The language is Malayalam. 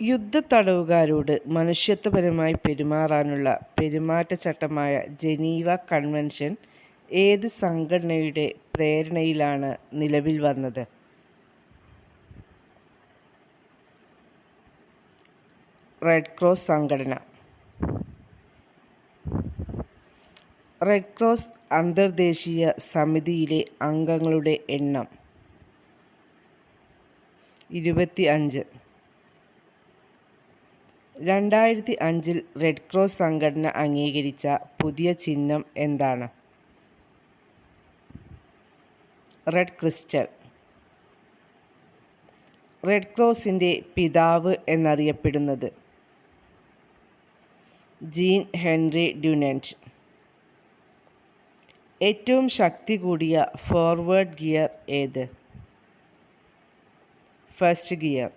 യുദ്ധത്തടവുകാരോട് മനുഷ്യത്വപരമായി പെരുമാറാനുള്ള പെരുമാറ്റച്ചട്ടമായ ജനീവ കൺവെൻഷൻ ഏത് സംഘടനയുടെ പ്രേരണയിലാണ് നിലവിൽ വന്നത്? റെഡ് ക്രോസ് സംഘടന. റെഡ് ക്രോസ് അന്തർദേശീയ സമിതിയിലെ അംഗങ്ങളുടെ എണ്ണം 25. 2005 റെഡ് ക്രോസ് സംഘടന അംഗീകരിച്ച പുതിയ ചിഹ്നം എന്താണ്? Red crystal. റെഡ് ക്രോസിൻ്റെ പിതാവ് എന്നറിയപ്പെടുന്നത്? Jean Henry Dunant. ഏറ്റവും ശക്തി കൂടിയ ഫോർവേഡ് ഗിയർ ഏത്? First gear.